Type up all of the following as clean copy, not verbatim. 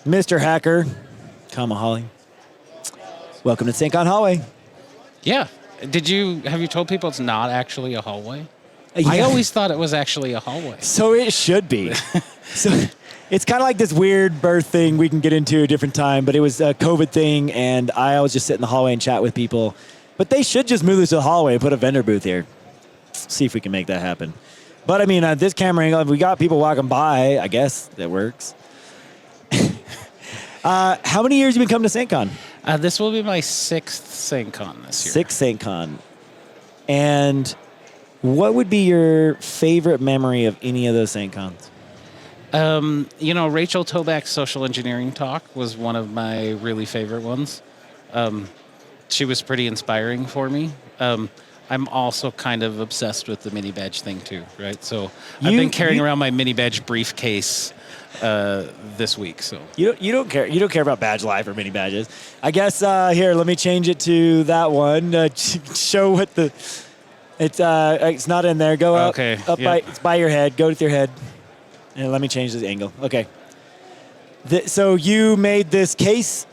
Mr. Hacker, Holly. Welcome to SAINTCON Hallway. Yeah. Have you told people it's not actually a hallway? Yeah. I always thought it was actually a hallway. So it should be. So it's kind of like this weird birth thing we can get into a different time, but it was a COVID thing, and I always just sit in the hallway and chat with people. But they should just move this to the hallway and put a vendor booth here. See if we can make that happen. But I mean, this camera angle, if we got people walking by, I guess that works. How many years have you been coming to SAINTCON? This will be my 6th SAINTCON this year. 6th SAINTCON. And what would be your favorite memory of any of those SAINTCONs? Rachel Toback's social engineering talk was one of my really favorite ones. She was pretty inspiring for me. I'm also kind of obsessed with the mini badge thing too, right? So I've been carrying around my mini badge briefcase this week. So you don't care. You don't care about badge life or mini badges. I guess here, let me change it to that one. Show what the it's not in there. Go up. Okay. Up yep. it's by your head. Go with your head. And let me change this angle. Okay. So you made this case.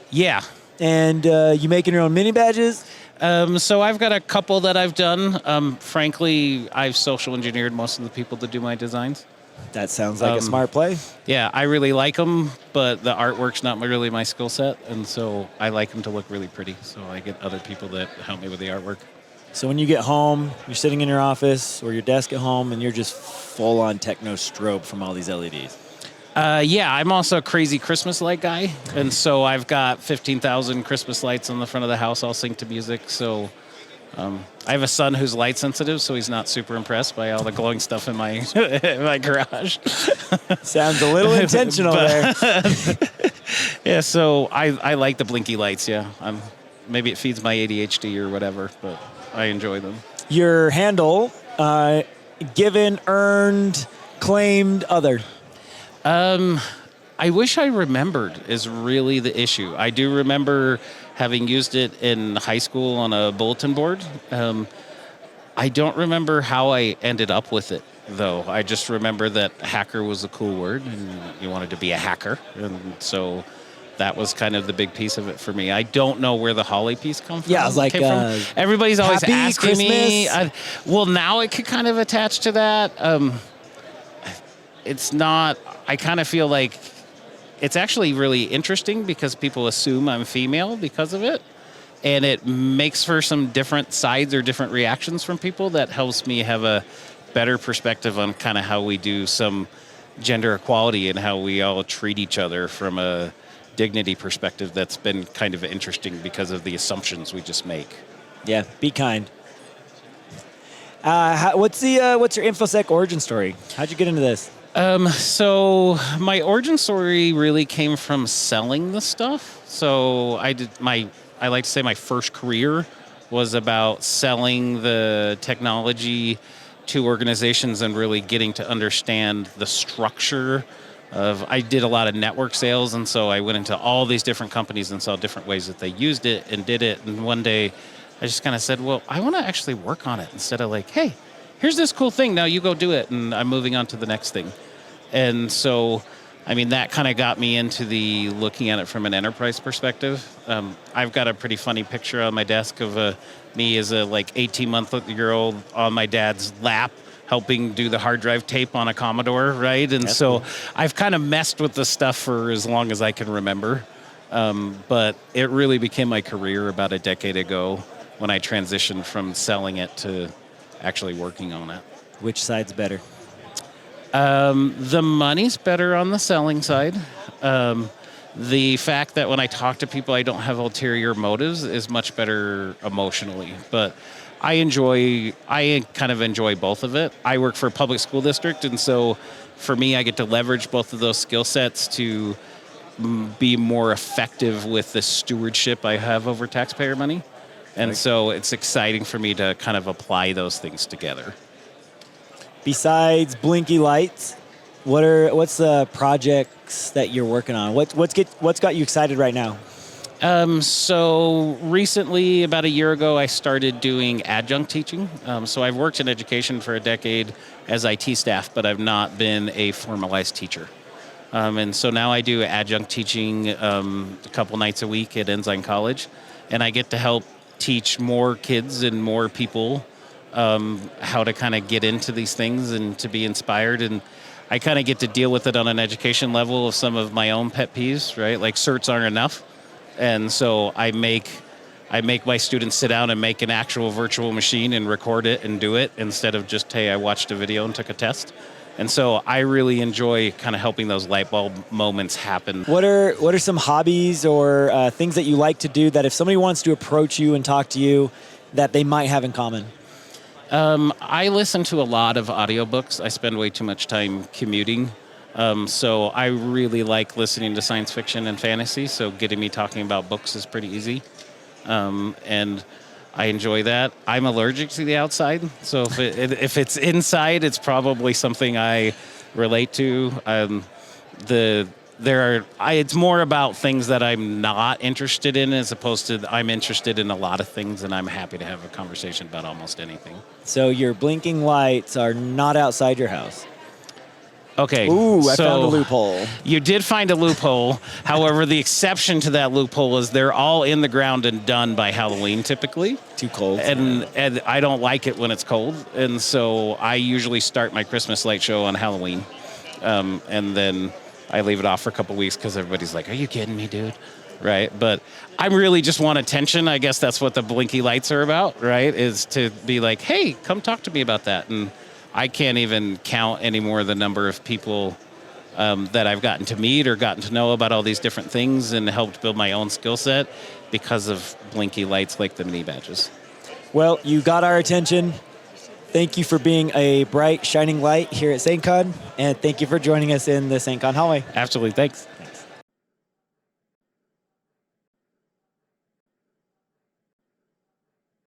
Yeah. And you making your own mini badges? So I've got a couple that I've done. Frankly, I've social engineered most of the people that do my designs. That sounds like a smart play. Yeah, I really like them, but the artwork's not really my skill set, and so I like them to look really pretty. So I get other people that help me with the artwork. So when you get home, you're sitting in your office or your desk at home, and you're just full on techno strobe from all these LEDs. Yeah, I'm also a crazy Christmas light guy, and so I've got 15,000 Christmas lights on the front of the house all synced to music. So I have a son who's light sensitive, so he's not super impressed by all the glowing stuff in my in my garage. Sounds a little intentional there. Yeah, so I like the blinky lights. Yeah, maybe it feeds my ADHD or whatever, but I enjoy them. Your handle, given, earned, claimed, other. I wish I remembered is really the issue. I do remember having used it in high school on a bulletin board. I don't remember how I ended up with it, though. I just remember that hacker was a cool word, and you wanted to be a hacker. And so that was kind of the big piece of it for me. I don't know where the Holly piece came from. Yeah, I was like, everybody's always asking Christmas. me. Well, now it could kind of attach to that. It's not, I kind of feel like it's actually really interesting because people assume I'm female because of it. And it makes for some different sides or different reactions from people that helps me have a better perspective on kind of how we do some gender equality and how we all treat each other from a dignity perspective. That's been kind of interesting because of the assumptions we just make. Yeah, be kind. What's your InfoSec origin story? How'd you get into this? So my origin story really came from selling the stuff. So I like to say my first career was about selling the technology to organizations and really getting to understand the structure of, I did a lot of network sales, and so I went into all these different companies and saw different ways that they used it and did it. And one day I just kind of said, well, I want to actually work on it instead of like, hey, here's this cool thing, now you go do it, and I'm moving on to the next thing. And so, I mean, that kind of got me into the looking at it from an enterprise perspective. I've got a pretty funny picture on my desk of me as a 18-month-old on my dad's lap helping do the hard drive tape on a Commodore, right? And that's so cool. I've kind of messed with the stuff for as long as I can remember. But it really became my career about a decade ago when I transitioned from selling it to actually working on it. Which side's better? The money's better on the selling side. The fact that when I talk to people, I don't have ulterior motives is much better emotionally. But I kind of enjoy both of it. I work for a public school district, and so for me, I get to leverage both of those skill sets to be more effective with the stewardship I have over taxpayer money. And so it's exciting for me to kind of apply those things together. Besides blinky lights, what's the projects that you're working on? What's got you excited right now? So recently, about a year ago, I started doing adjunct teaching. So I've worked in education for a decade as IT staff, but I've not been a formalized teacher. And so now I do adjunct teaching a couple nights a week at Ensign College, and I get to help teach more kids and more people how to kind of get into these things and to be inspired. And I kind of get to deal with it on an education level of some of my own pet peeves, right? Like certs aren't enough. And so I make my students sit down and make an actual virtual machine and record it and do it instead of just, hey, I watched a video and took a test. And so I really enjoy kind of helping those light bulb moments happen. What are some hobbies or things that you like to do that if somebody wants to approach you and talk to you that they might have in common? I listen to a lot of audiobooks. I spend way too much time commuting. So I really like listening to science fiction and fantasy, so getting me talking about books is pretty easy. And I enjoy that. I'm allergic to the outside, so if it's inside, it's probably something I relate to. It's more about things that I'm not interested in as opposed to I'm interested in a lot of things, and I'm happy to have a conversation about almost anything. So your blinking lights are not outside your house. Okay. Ooh, I found a loophole. You did find a loophole. However, the exception to that loophole is they're all in the ground and done by Halloween typically. Too cold. And I don't like it when it's cold. And so I usually start my Christmas light show on Halloween. And then I leave it off for a couple weeks because everybody's like, are you kidding me, dude? Right? But I really just want attention. I guess that's what the blinky lights are about, right? Is to be like, hey, come talk to me about that. And I can't even count anymore the number of people that I've gotten to meet or gotten to know about all these different things and helped build my own skill set because of blinky lights like the mini badges. Well, you got our attention. Thank you for being a bright, shining light here at SAINTCON, and thank you for joining us in the SAINTCON Hallway. Absolutely. Thanks.